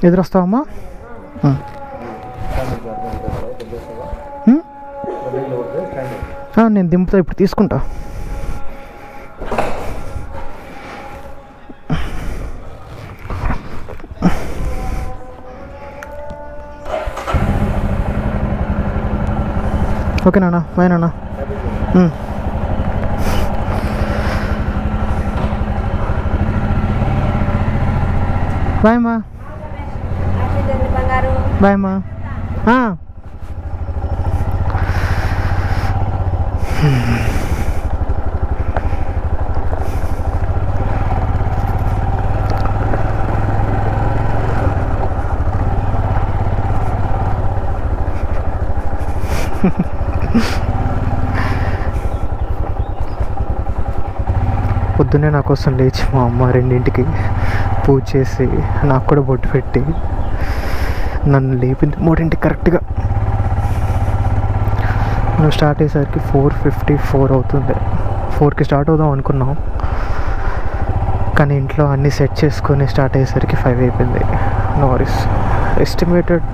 ఎదురొస్తావమ్మా? నేను దింపుతా, ఇప్పుడు తీసుకుంటా. ఓకే నాన్న, బాయ్ నాన్న. బాయ్ అమ్మా. బాయ్ అమ్మా. పొద్దున్నే నా కోసం లేచి మా అమ్మ 2ంటికి పూజ చేసి నాకు కూడా బొట్టు పెట్టి నన్ను లేపింది 3ంటికి కరెక్ట్గా. మేము స్టార్ట్ అయ్యేసరికి 4:54 అవుతుంది. 4కి స్టార్ట్ అవుదాం అనుకున్నాం, కానీ ఇంట్లో అన్నీ సెట్ చేసుకొని స్టార్ట్ అయ్యేసరికి 5 అయిపోయింది. No worries. Estimated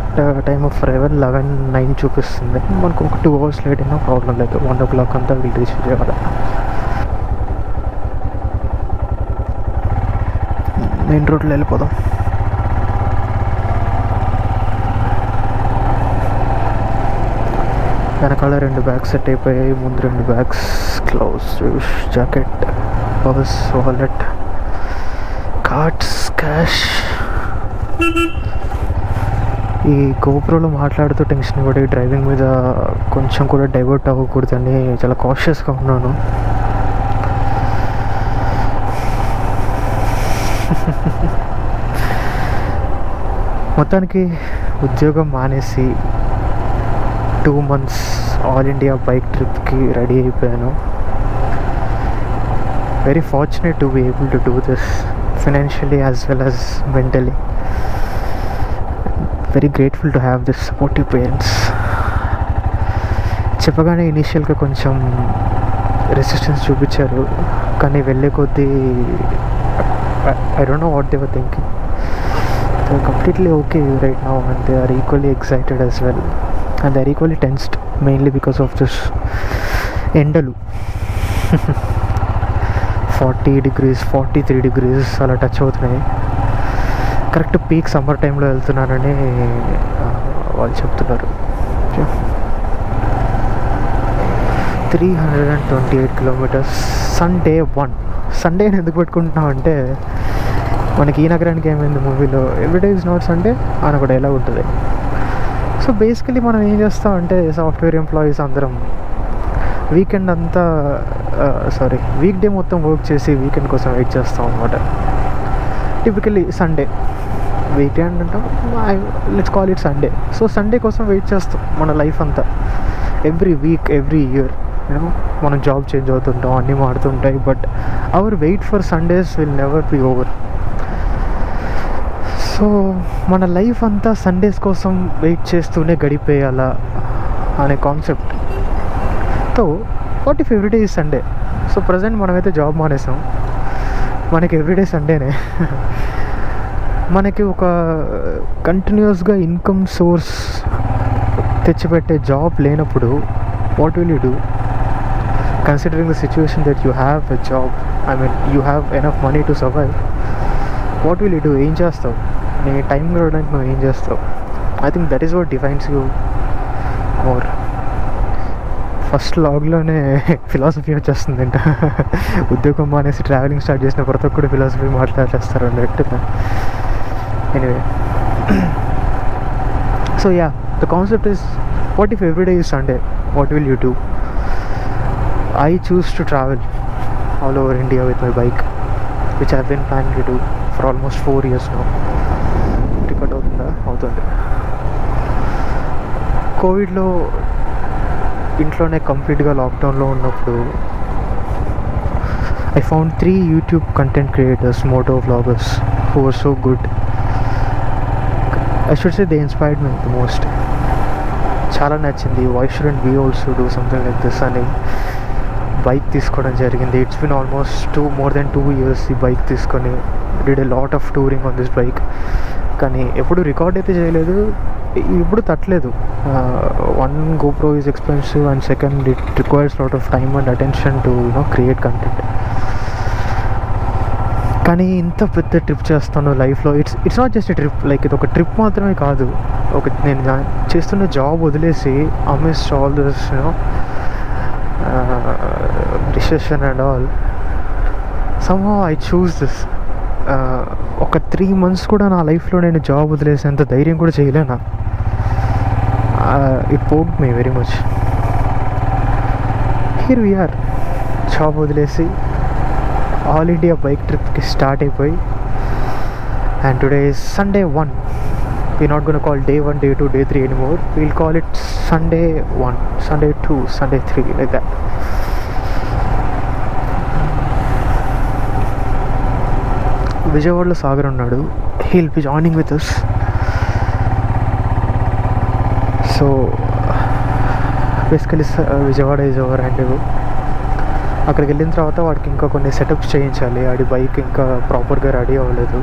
time of arrival 11:09 చూపిస్తుంది. మనకు ఒక 2 అవర్స్ లేట్ అయినా ప్రాబ్లం లేదు. 1 o'clock అంతా వీళ్ళు రీచ్ చేయాలి. మెయిన్ రోడ్లో వెళ్ళిపోదాం. వెనకాల 2 బ్యాగ్స్ సెట్ అయిపోయాయి, ముందు 2 bags, gloves, shoes, jacket, purse, wallet, cards, cash. ఈ గోప్రోలో మాట్లాడుతూ టెన్షన్ పడి డ్రైవింగ్ మీద కొంచెం కూడా డైవర్ట్ అవ్వకూడదని చాలా కాషియస్గా ఉన్నాను. మొత్తానికి ఉద్యోగం మానేసి 2 months ఆల్ ఇండియా బైక్ ట్రిప్కి రెడీ అయిపోయాను. Very fortunate to be able to do this financially as well as mentally. Very grateful to have this supportive parents. చెప్పగానే ఇనీషియల్గా కొంచెం రెసిస్టెన్స్ చూపించారు, కానీ వెళ్ళే కొద్దీ I don't know what they were thinking. They are completely okay right now, and they are equally excited as well, and they are equally tensed, mainly because of this ఎండలు. 40 degrees 43 degrees అలా touch అవుతున్నాయి. Correct peak summer టైంలో వెళ్తున్నానని వాళ్ళు చెప్తున్నారు. 328 kilometers. Sunday 1. సండేని ఎందుకు పెట్టుకుంటున్నాం అంటే, మనకి ఈ నగరానికి ఏమైంది మూవీలో ఎవ్రీడే ఈజ్ నాట్ సండే అని ఒక డైలాగ్ ఉంటుంది. సో బేసికలీ మనం ఏం చేస్తామంటే, సాఫ్ట్వేర్ ఎంప్లాయీస్ అందరం వీకెండ్ అంతా వీక్ డే మొత్తం వర్క్ చేసి వీకెండ్ కోసం వెయిట్ చేస్తాం అన్నమాట. టిపికలీ సండే వీకెండ్ అంటాం, let's call it Sunday. So Sunday కోసం వెయిట్ చేస్తాం మన లైఫ్ అంతా. ఎవ్రీ వీక్, ఎవ్రీ ఇయర్ మనం జాబ్ చేంజ్ అవుతుంటాం, అన్నీ మారుతుంటాయి, but our wait for Sundays will never be over. So మన లైఫ్ అంతా సండేస్ కోసం వెయిట్ చేస్తూనే గడిపేయాలా అనే concept. So what if every day is Sunday? So present మనమైతే జాబ్ మానేసాం, మనకి ఎవ్రీడే సండేనే. మనకి ఒక కంటిన్యూస్గా ఇన్కమ్ సోర్స్ తెచ్చిపెట్టే జాబ్ లేనప్పుడు what will you do? Considering the situation that you have a job, I mean you have enough money to survive, what will you do? ఏం చేస్తావు? నీ టైం గడవడానికి నువ్వు ఏం చేస్తావు? I think that is what defines you more. First లాగ్లోనే philosophy వచ్చేస్తుంది అంట. ఉద్యోగం మానేసి ట్రావెలింగ్ స్టార్ట్ చేసిన ప్రతి ఒక్కరు ఫిలాసఫీ మాట్లాడేస్తారు అన్నట్టుగా. Anyway, so yeah, the concept is, what if every day is Sunday? What will you do? I choose to travel all over India with my bike, which I've been planning to do for almost 4 years now. Ticket అవుతుంది. కోవిడ్లో ఇంట్లోనే కంప్లీట్గా లాక్డౌన్లో ఉన్నప్పుడు I found 3 YouTube content creators, moto vloggers, who were so good. I should say they inspired me the most. చాలా నచ్చింది. why shouldn't we also do something like this అని bike తీసుకోవడం జరిగింది. It's been almost more than 2 years ఈ bike తీసుకొని. Did a lot of touring on this bike. కానీ ఎప్పుడు record అయితే చేయలేదు, ఇప్పుడు తట్టలేదు. One GoPro is expensive and second it requires lot of time and attention to create content. కానీ ఇంత పెద్ద ట్రిప్ చేస్తాను లైఫ్లో, it's not just trip, like ఇది ఒక ట్రిప్ మాత్రమే కాదు. నేను చేస్తున్న జాబ్ వదిలేసి amidst all this recession and all, somehow I choose this. ఒక 3 months కూడా నా లైఫ్లో నేను జాబ్ వదిలేసేంత ధైర్యం కూడా చేయలేనా. It poked me very much. Here we are, job వదిలేసి ఆల్ ఇండియా బైక్ ట్రిప్కి స్టార్ట్ అయిపోయి, and today is Sunday 1. We're not going to call day 1, day 2, day 3 anymore. We'll call it Sunday 1, Sunday 2, Sunday 3, like that. విజయవాడలో సాగర్ ఉన్నాడు. He'll be joining with us. So basically Vijayawada is our hand. అక్కడికి వెళ్ళిన తర్వాత వాడికి ఇంకా కొన్ని setups చేయించాలి. ఆడి bike ఇంకా ప్రాపర్గా రెడీ అవ్వలేదు.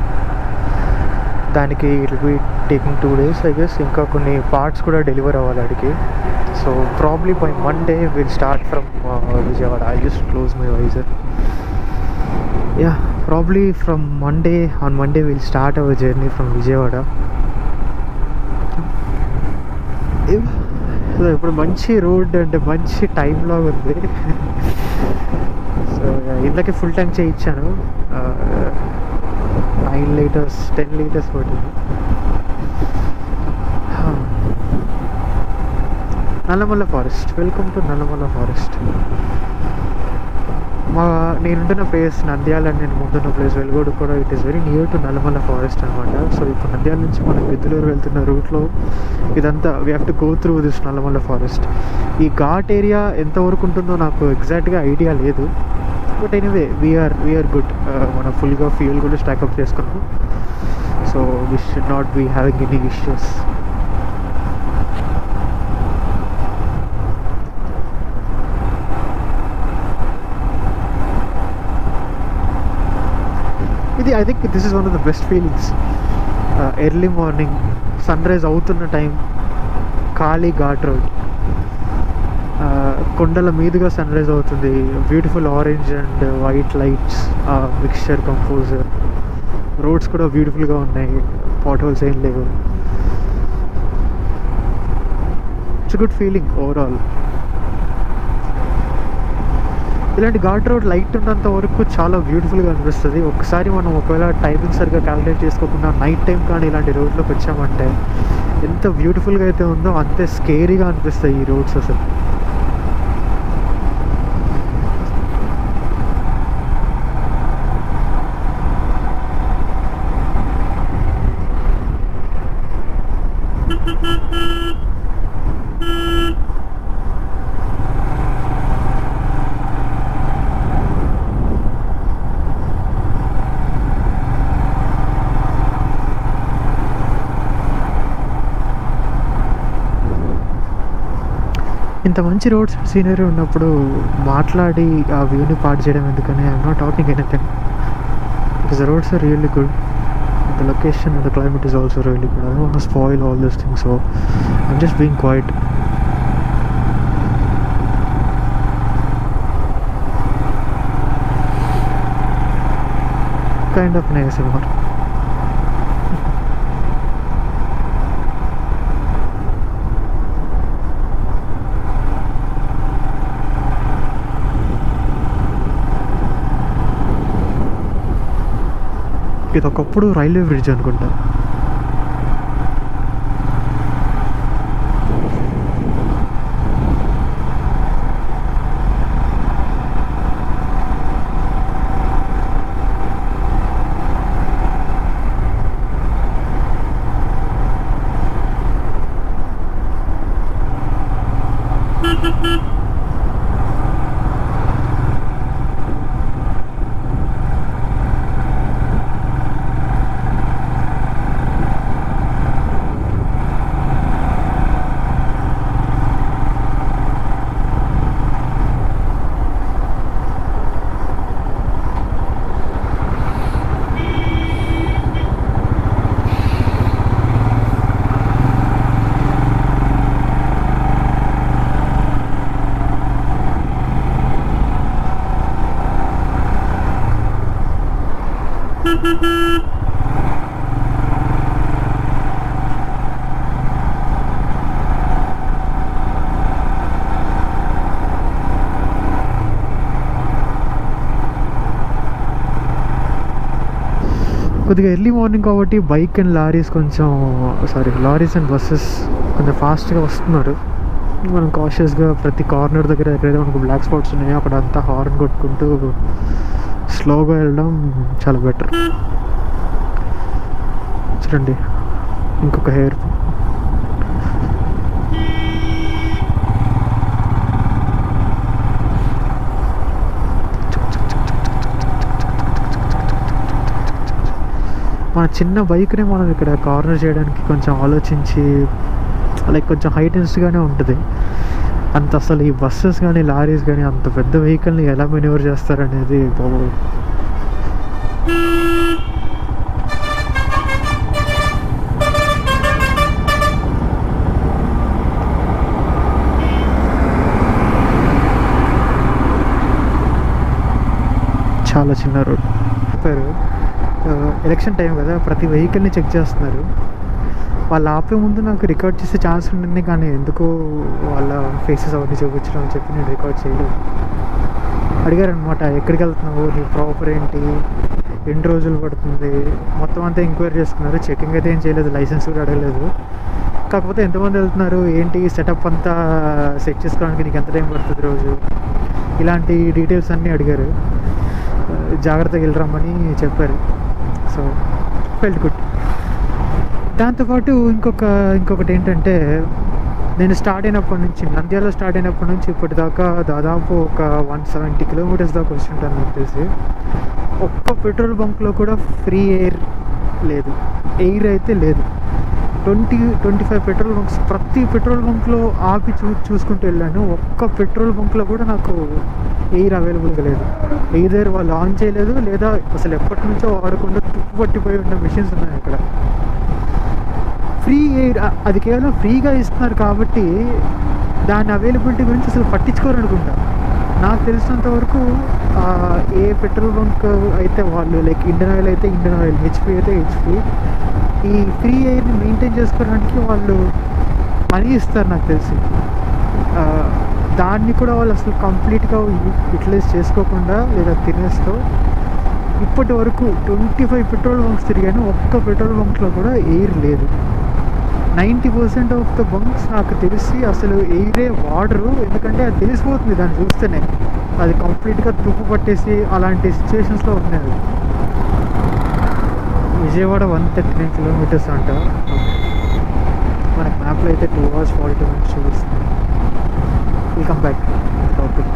దానికి it will be taking 2 days I guess. ఇంకా కొన్ని పార్ట్స్ కూడా డెలివర్ అవ్వాలి ఆడికి. So probably by Monday will start from Vijayawada. I just close my visor. Yeah, probably from on Monday we'll start our journey from Vijayawada. ఇప్పుడు మంచి road అంటే మంచి time లాగా ఉంది. సో ఇందులోకి ఫుల్ ట్యాంక్ చేయించాను. 9 liters 10 liters పడుతుంది. Nallamala forest. Welcome to Nallamala forest. నేనుంటున్న ప్లేస్ నంద్యాల, నేను ముందున్న ప్లేస్ వెలుగోడు కూడా it is very near to Nallamala forest అనమాట. సో ఇప్పుడు నంద్యాల నుంచి మనం గిద్దలూరు వెళ్తున్న రూట్లో ఇదంతా we have to go through this Nallamala forest. ఈ ఘాట్ ఏరియా ఎంతవరకు ఉంటుందో నాకు ఎగ్జాక్ట్గా ఐడియా లేదు. But anyway we are good. మనం ఫుల్గా ఫ్యూయల్ కూడా స్టాకప్ చేసుకున్నాం. So we should not be having any issues. I think this is one of the best feelings. Early morning, sunrise అవుతున్న టైం, ఖాళీ ఘాట్ రోడ్, కొండల మీదుగా సన్రైజ్ అవుతుంది. Beautiful orange and white lights, mixture composer. Roads కూడా బ్యూటిఫుల్గా ఉన్నాయి, pot holes ఏం లేవు. It's good feeling overall. ఇలాంటి ఘాట్ రోడ్ లైట్ ఉన్నంత వరకు చాలా బ్యూటిఫుల్గా అనిపిస్తుంది. ఒకసారి మనం ఒకవేళ టైమింగ్ సరిగ్గా క్యాలిక్యులేట్ చేసుకోకుండా నైట్ టైం కానీ ఇలాంటి రోడ్లోకి వచ్చామంటే ఎంత బ్యూటిఫుల్గా అయితే ఉందో అంతే స్కేరీగా అనిపిస్తాయి ఈ రోడ్స్ అసలు. ఇంత మంచి రోడ్స్ సీనరీ ఉన్నప్పుడు మాట్లాడి ఆ వ్యూని పాడు చేయడం ఎందుకని. I'm not talking anything because the roads are really good. The location and the climate is also really good. I don't want to spoil all this things, so I'm just being quiet. Kind of nice అన్నమాట. ఇది ఒకప్పుడు railway bridge అనుకుంటా. కొద్దిగా early morning కాబట్టి bike and lorries కొంచెం lorries and buses కొంచెం ఫాస్ట్గా వస్తున్నారు. మనం కాషియస్గా ప్రతి కార్నర్ దగ్గర ఎక్కడైతే మనకు బ్లాక్ స్పాట్స్ ఉన్నాయో అక్కడ అంతా హార్న్ కొట్టుకుంటూ స్లోగా వెళ్ళడం చాలా బెటర్. చూడండి ఇంకొక హెయిర్ మన చిన్న బైక్నే మనం ఇక్కడ కార్నర్ చేయడానికి కొంచెం ఆలోచించి లైక్ కొంచెం హైటెన్స్గానే ఉంటుంది. అంత అసలు ఈ బస్సెస్ కానీ లారీస్ కానీ అంత పెద్ద వెహికల్ని ఎలా మెన్యూవర్ చేస్తారనేది బాబు. చాలా చిన్న రోడ్. చెప్పారు ఎలక్షన్ టైం కదా, ప్రతి వెహికల్ని చెక్ చేస్తున్నారు. వాళ్ళు ఆపే ముందు నాకు రికార్డ్ చేసే ఛాన్స్ ఉంటుంది, కానీ ఎందుకో వాళ్ళ ఫేసెస్ అవన్నీ చూపించడం అని చెప్పి నేను రికార్డ్ చేయలేదు. అడిగారనమాట, ఎక్కడికి వెళ్తున్నావు, నీ ప్రాపర్ ఏంటి, ఎన్ని రోజులు పడుతుంది, మొత్తం అంతా ఎంక్వైరీ చేసుకున్నారు. చెకింగ్ అయితే ఏం చేయలేదు, లైసెన్స్ కూడా అడగలేదు. కాకపోతే ఎంతమంది వెళ్తున్నారు ఏంటి, సెటప్ అంతా సెట్ చేసుకోవడానికి నీకు ఎంత టైం పడుతుంది రోజు, ఇలాంటి డీటెయిల్స్ అన్నీ అడిగారు. జాగ్రత్తగా వెళ్ళరమ్మని చెప్పారు. So felt good. దాంతోపాటు ఇంకొకటి ఏంటంటే, నేను స్టార్ట్ అయినప్పటి నుంచి, నంద్యాల స్టార్ట్ అయినప్పటి నుంచి ఇప్పటిదాకా దాదాపు ఒక 170 కిలోమీటర్స్ దాకా వచ్చింటాను నాకు తెలిసి. ఒక్క పెట్రోల్ బంక్లో కూడా ఫ్రీ ఎయిర్ లేదు, ఎయిర్ అయితే లేదు. 20-25 పెట్రోల్ బంక్స్, ప్రతి పెట్రోల్ బంక్లో ఆపి చూసుకుంటూ వెళ్ళాను. ఒక్క పెట్రోల్ బంక్లో కూడా నాకు ఎయిర్ అవైలబుల్గా లేదు. ఎయిర్ వాళ్ళు ఆన్ చేయలేదు, లేదా అసలు ఎప్పటి నుంచో వాడకుండా తుప్పు పట్టిపోయి ఉన్న మిషన్స్ ఉన్నాయి అక్కడ. ఫ్రీ ఎయిర్ అది కేవలం ఫ్రీగా ఇస్తున్నారు కాబట్టి దాని అవైలబిలిటీ గురించి అసలు పట్టించుకోరు అనుకుంటా. నాకు తెలిసినంత వరకు ఏ పెట్రోల్ బంక్ అయితే వాళ్ళు, లైక్ ఇండియన్ ఆయిల్ అయితే ఇండియన్ ఆయిల్, హెచ్పి అయితే హెచ్పి, ఈ ఫ్రీ ఎయిర్ని మెయింటైన్ చేసుకోవడానికి వాళ్ళు మనీ ఇస్తారు నాకు తెలిసి. దాన్ని కూడా వాళ్ళు అసలు కంప్లీట్గా యూటిలైజ్ చేసుకోకుండా లేదా తినేస్తూ ఇప్పటి వరకు 25 పెట్రోల్ బంక్స్ తిరిగాను, ఒక్క పెట్రోల్ బంక్లో కూడా ఎయిర్ లేదు. 90% ఆఫ్ ద బంక్స్ నాకు తెలిసి అసలు ఎయిరే వాడరు, ఎందుకంటే అది తెలిసిపోతుంది దాన్ని చూస్తేనే. అది కంప్లీట్గా తుప్పు పట్టేసి అలాంటి సిచ్యువేషన్స్లో ఉన్నాయి. విజయవాడ 139 కిలోమీటర్స్ అంట, మనకు మ్యాప్లో అయితే 2 hours 42 minutes చూపిస్తుంది. Welcome back topic.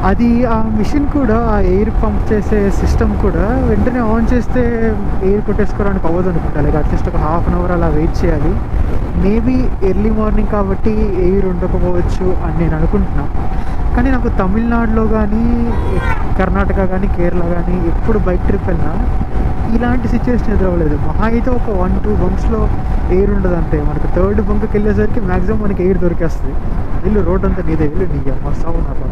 అది ఆ మిషన్ కూడా, ఆ ఎయిర్ పంప్ చేసే సిస్టమ్ కూడా వెంటనే ఆన్ చేస్తే ఎయిర్ కొట్టేసుకోవడానికి అవ్వదు అనుకుంటా. లైక్ అట్లీస్ట్ ఒక ½ hour అలా వెయిట్ చేయాలి. మేబీ ఎర్లీ మార్నింగ్ కాబట్టి ఎయిర్ ఉండకపోవచ్చు అని నేను అనుకుంటున్నా. కానీ నాకు తమిళనాడులో కానీ, కర్ణాటక కానీ, కేరళ కానీ ఎప్పుడు బైక్ ట్రిప్ వెళ్ళినా ఇలాంటి సిచ్యువేషన్ ఎదురవ్వలేదు. మహా అయితే ఒక 1-2 బంక్స్లో ఎయిర్ ఉండదు అంతే. మనకు 3rd బంక్కి వెళ్ళేసరికి మ్యాక్సిమం మనకి ఎయిర్ దొరికేస్తుంది. వీళ్ళు రోడ్ అంతా నీదే, వీళ్ళు నీ అమ్మ సాగు నా పడ.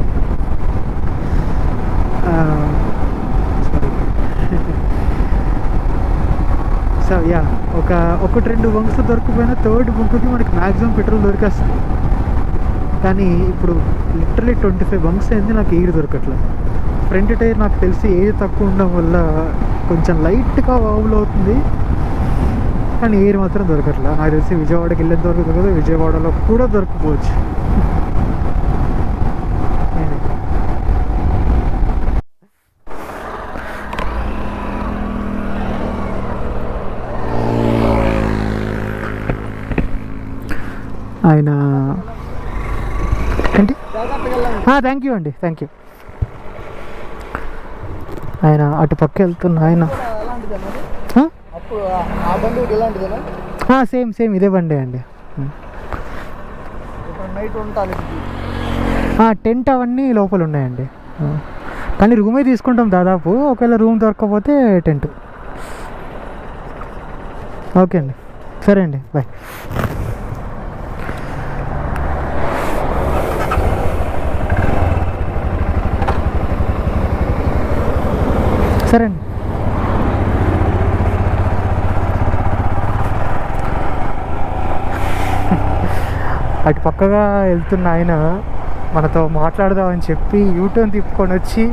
సో యా, ఒక 1-2 బంక్స్ దొరికిపోయినా 3rd బంక్కి మనకి మ్యాక్సిమం పెట్రోల్ దొరికేస్తుంది. కానీ ఇప్పుడు లిటరలీ 25 బంక్స్ అయింది, నాకు ఎయిర్ దొరకట్లేదు. ఫ్రంట్ టైర్ నాకు తెలిసి ఎయిర్ తక్కువ ఉండడం వల్ల కొంచెం లైట్గా వావుల్ అవుతుంది, కానీ ఎయిర్ మాత్రం దొరకట్లేదు. నాకు తెలిసి విజయవాడకి వెళ్ళేది దొరకదు కదా, విజయవాడలో కూడా దొరకపోవచ్చు. ఆయన ఏంటి, థ్యాంక్ యూ అండి, థ్యాంక్ యూ. ఆయన అటు పక్క వెళ్తున్నా. ఆయన సేమ్ ఇదే బండి అండి. టెంట్ అవన్నీ లోపల ఉన్నాయండి, కానీ రూమే తీసుకుంటాం దాదాపు. ఒకవేళ రూమ్ దొరకకపోతే టెంట్. ఓకే అండి, సరే అండి, బాయ్. సరే అండి. అటు పక్కగా వెళ్తున్న ఆయన మనతో మాట్లాడదామని చెప్పి యూటర్న్ తిప్పుకొని వచ్చి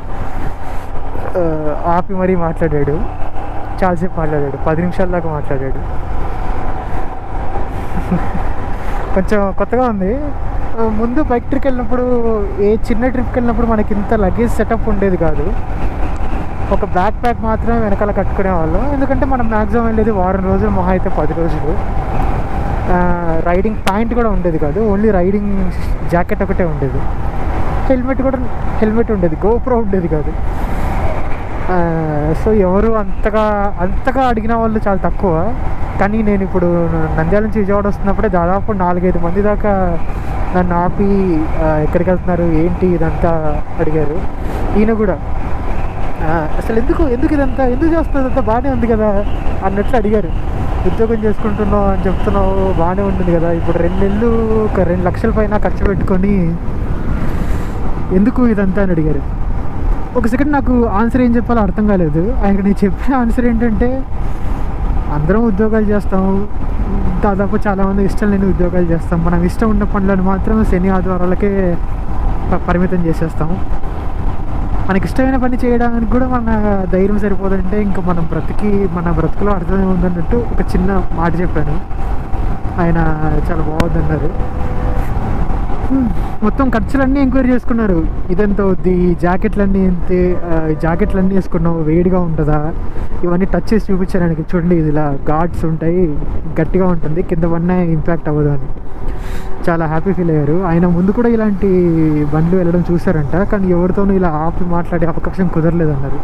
ఆపి మరీ మాట్లాడాడు. చాలాసేపు మాట్లాడాడు, 10 నిమిషాల దాకా మాట్లాడాడు. కొంచెం కొత్తగా ఉంది. ముందు బైక్ ట్రిప్కి వెళ్ళినప్పుడు, ఏ చిన్న ట్రిప్కి వెళ్ళినప్పుడు మనకి ఇంత లగేజ్ సెటప్ ఉండేది కాదు. ఒక బ్యాక్ ప్యాక్ మాత్రమే వెనకాల కట్టుకునే వాళ్ళం. ఎందుకంటే మనం మ్యాక్సిమం వెళ్ళేది వారం రోజులు, మహా అయితే 10 రోజులు. రైడింగ్ ప్యాంట్ కూడా ఉండేది కాదు, ఓన్లీ రైడింగ్ జాకెట్ ఒకటే ఉండేది. హెల్మెట్ ఉండేది, గోప్రో ఉండేది కాదు. సో ఎవరు అంతగా అడిగిన వాళ్ళు చాలా తక్కువ. కానీ నేను ఇప్పుడు నంద్యాల నుంచి విజయవాడ వస్తున్నప్పుడే దాదాపు 4-5 మంది దాకా నన్ను ఆపి ఎక్కడికి వెళ్తున్నారు, ఏంటి ఇదంతా అడిగారు. ఈయన కూడా అసలు ఎందుకు ఇదంతా ఎందుకు చేస్తున్నారు, ఇదంతా బాగానే ఉంది కదా అన్నట్లు అడిగారు. ఉద్యోగం చేసుకుంటున్నావు అని చెప్తున్నావు, బాగానే ఉంటుంది కదా, ఇప్పుడు 2 నెలలు ఒక 2 లక్షల పైన ఖర్చు పెట్టుకొని ఎందుకు ఇదంతా అని అడిగారు. ఒక సెకండ్ నాకు ఆన్సర్ ఏం చెప్పాలో అర్థం కాలేదు. ఆయనకి నేను చెప్పిన ఆన్సర్ ఏంటంటే, అందరం ఉద్యోగాలు చేస్తాము, దాదాపు చాలామంది ఇష్టం లేని ఉద్యోగాలు చేస్తాం. మనం ఇష్టం ఉన్న పనులను మాత్రం శని ఆదివారాలకే పరిమితం చేసేస్తాం. మనకి ఇష్టమైన పని చేయడానికి కూడా మన ధైర్యం సరిపోదంటే ఇంకా మన బ్రతుకులో అర్థమే ఉందన్నట్టు ఒక చిన్న మాట చెప్పాను. ఆయన చాలా బాగుందన్నారు. మొత్తం ఖర్చులన్నీ ఎంక్వైరీ చేసుకున్నారు. ఇదెంత అవుద్ది, ఈ జాకెట్లన్నీ ఎంతే, జాకెట్లన్నీ వేసుకున్నావు, వేడిగా ఉంటుందా, ఇవన్నీ టచ్ చేసి చూపించారు ఆయనకి. చూడండి, ఇది ఇలా గార్డ్స్ ఉంటాయి, గట్టిగా ఉంటుంది, కింద పడినా ఇంపాక్ట్ అవ్వదు అని. చాలా హ్యాపీ ఫీల్ అయ్యారు. ఆయన ముందు కూడా ఇలాంటి బండ్లు వెళ్ళడం చూశారంట, కానీ ఎవరితోనూ ఇలా ఆపి మాట్లాడే అవకాశం కుదరలేదన్నారు.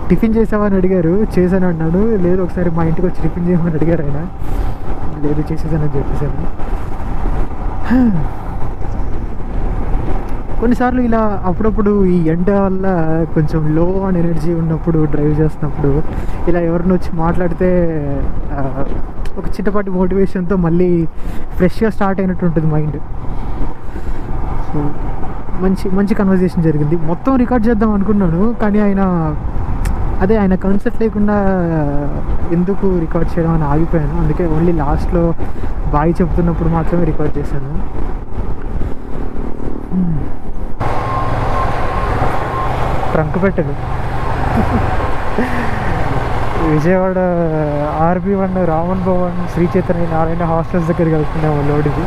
టిఫిన్ చేసామని అడిగారు, చేశాను అన్నాడు. లేదు, ఒకసారి మా ఇంటికి వచ్చి టిఫిన్ చేయమని అడిగారు ఆయన. లేదు, చేసేసానని చెప్పేశాను. కొన్నిసార్లు ఇలా అప్పుడప్పుడు ఈ ఎండ వల్ల కొంచెం లో ఆన్ ఎనర్జీ ఉన్నప్పుడు, డ్రైవ్ చేస్తున్నప్పుడు ఇలా ఎవరిని వచ్చి మాట్లాడితే ఒక చిన్నపాటి మోటివేషన్తో మళ్ళీ ఫ్రెష్గా స్టార్ట్ అయినట్టు ఉంటుంది మైండ్. సో మంచి కన్వర్జేషన్ జరిగింది. మొత్తం రికార్డ్ చేద్దాం అనుకున్నాను, కానీ ఆయన కాన్సెప్ట్ లేకుండా ఎందుకు రికార్డ్ చేయడం అని ఆగిపోయాను. అందుకే ఓన్లీ లాస్ట్లో బాయ్ చెప్తున్నప్పుడు మాత్రమే రికార్డ్ చేశాను. ట్రంక్ పెట్టదు. విజయవాడ RB1, రామన్ భవన్, శ్రీ చైతన్య నారాయణ హాస్టల్స్ దగ్గరికి వెళ్తున్నాము లోడ్కి.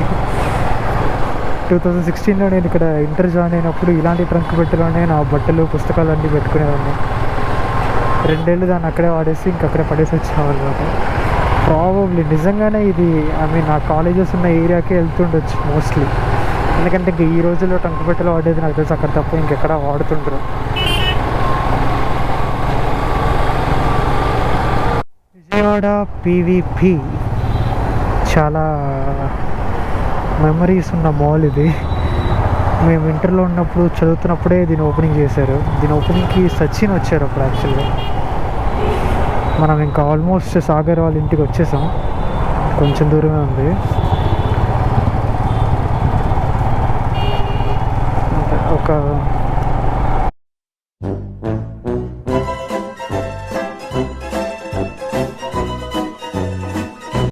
2016లో నేను ఇక్కడ ఇంటర్ జాయిన్ అయినప్పుడు ఇలాంటి ట్రంక్ పెట్టెలోనే నా బట్టలు, పుస్తకాలు అన్నీ పెట్టుకునేవాడిని. 2 ఏళ్ళు దాన్ని అక్కడే వాడేసి ఇంకక్కడే పడేసి వచ్చాము అనమాట. ప్రాబబ్లీ నిజంగానే ఇది నా కాలేజెస్ ఉన్న ఏరియాకే వెళ్తుండొచ్చు మోస్ట్లీ. ఎందుకంటే ఇంక ఈ రోజుల్లో ట్రంక్ పెట్టెలు వాడేది నాకు తెలిసి అక్కడ తప్ప ఇంకెక్కడ వాడుతుంటారు. విజయవాడ PVP చాలా మెమరీస్ ఉన్న మాల్ ఇది. మేము ఇంటర్లో ఉన్నప్పుడు చదువుతున్నప్పుడే దీన్ని ఓపెనింగ్ చేశారు. దీని ఓపెనింగ్కి సచిన్ వచ్చారు అప్పుడు. యాక్చువల్గా మనం ఇంకా ఆల్మోస్ట్ సాగర్ వాళ్ళ ఇంటికి వచ్చేసాం, కొంచెం దూరమే ఉంది. ఒక